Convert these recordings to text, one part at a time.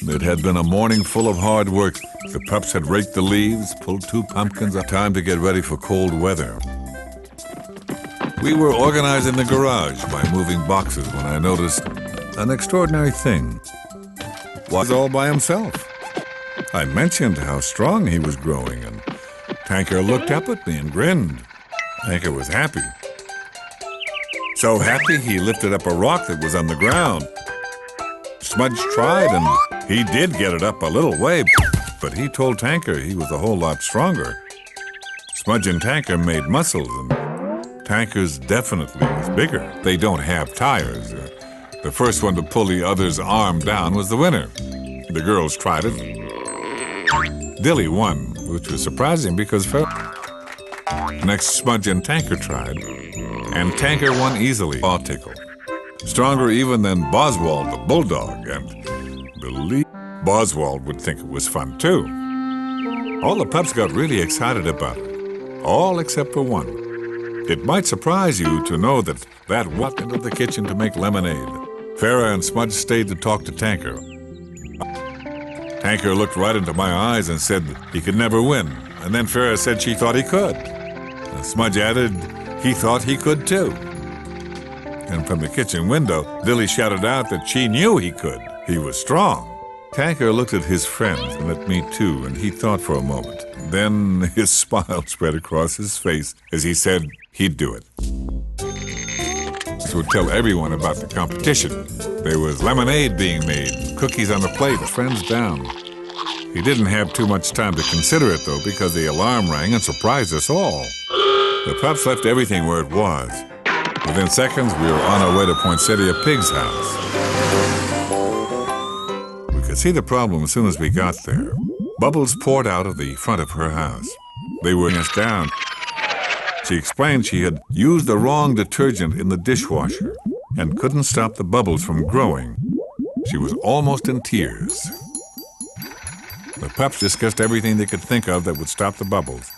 It had been a morning full of hard work. The pups had raked the leaves, pulled 2 pumpkins. Time to get ready for cold weather. We were organizing the garage by moving boxes when I noticed an extraordinary thing. Was all by himself. I mentioned how strong he was growing, and Tanker looked up at me and grinned. Tanker was happy. So happy he lifted up a rock that was on the ground. Smudge tried, and he did get it up a little way, but he told Tanker he was a whole lot stronger. Smudge and Tanker made muscles, and Tanker's definitely was bigger. They don't have tires. The first one to pull the other's arm down was the winner. The girls tried it. Dilly won, which was surprising because next Smudge and Tanker tried, and Tanker won easily. Paw tickle. Stronger even than Boswald the bulldog, and believe Boswald would think it was fun too. All the pups got really excited about it, all except for one. It might surprise you to know that walked into the kitchen to make lemonade. Farrah and Smudge stayed to talk to Tanker. Tanker looked right into my eyes and said he could never win, and then Farrah said she thought he could. And Smudge added he thought he could too. And from the kitchen window, Dilly shouted out that she knew he could. He was strong. Tanker looked at his friends and at me too, and he thought for a moment. Then his smile spread across his face as he said he'd do it. This would tell everyone about the competition. There was lemonade being made, cookies on the plate, friends down. He didn't have too much time to consider it, though, because the alarm rang and surprised us all. The pups left everything where it was. Within seconds, we were on our way to Poinsettia Pig's house. We could see the problem as soon as we got there. Bubbles poured out of the front of her house. They were us down. She explained she had used the wrong detergent in the dishwasher and couldn't stop the bubbles from growing. She was almost in tears. The pups discussed everything they could think of that would stop the bubbles.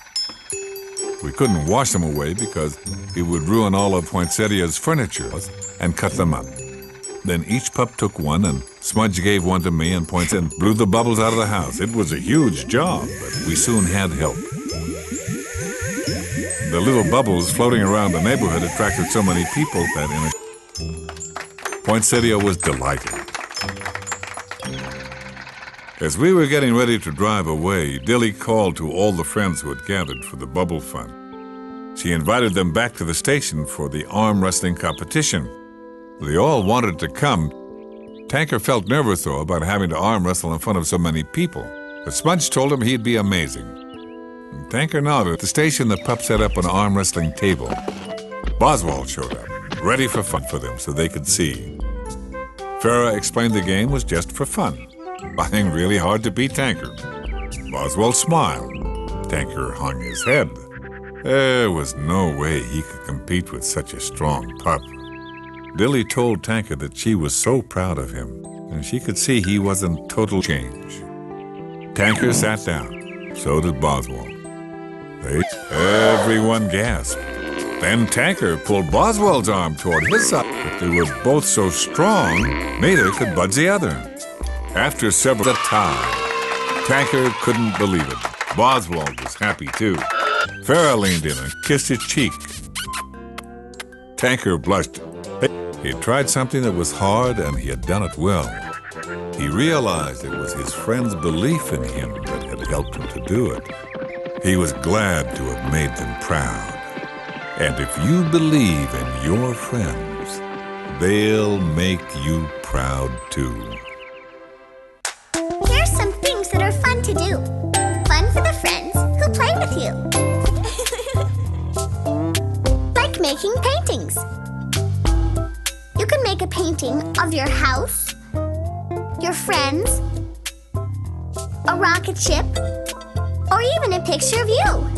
We couldn't wash them away because it would ruin all of Poinsettia's furniture and cut them up. Then each pup took one, and Smudge gave one to me, and Poinsettia blew the bubbles out of the house. It was a huge job, but we soon had help. The little bubbles floating around the neighborhood attracted so many people that Poinsettia was delighted. As we were getting ready to drive away, Dilly called to all the friends who had gathered for the bubble fun. She invited them back to the station for the arm wrestling competition. They all wanted to come. Tanker felt nervous, though, about having to arm wrestle in front of so many people. But Smudge told him he'd be amazing. And Tanker nodded. At the station, the pup set up an arm wrestling table. Boswald showed up, ready for fun for them so they could see. Farrah explained the game was just for fun, trying really hard to beat Tanker. Boswald smiled. Tanker hung his head. There was no way he could compete with such a strong pup. Dilly told Tanker that she was so proud of him, and she could see he wasn't total change. Tanker sat down. So did Boswald. Everyone gasped. Then Tanker pulled Boswald's arm toward his side, but they were both so strong, neither could budge the other. After several a tie, Tanker couldn't believe it. Boswald was happy too. Farrah leaned in and kissed his cheek. Tanker blushed. He had tried something that was hard, and he had done it well. He realized it was his friends' belief in him that had helped him to do it. He was glad to have made them proud. And if you believe in your friends, they'll make you proud too. Here's some things that are fun to do. Fun for the friends who play with you. Like making paintings. You can make a painting of your house, your friends, a rocket ship, or even a picture of you.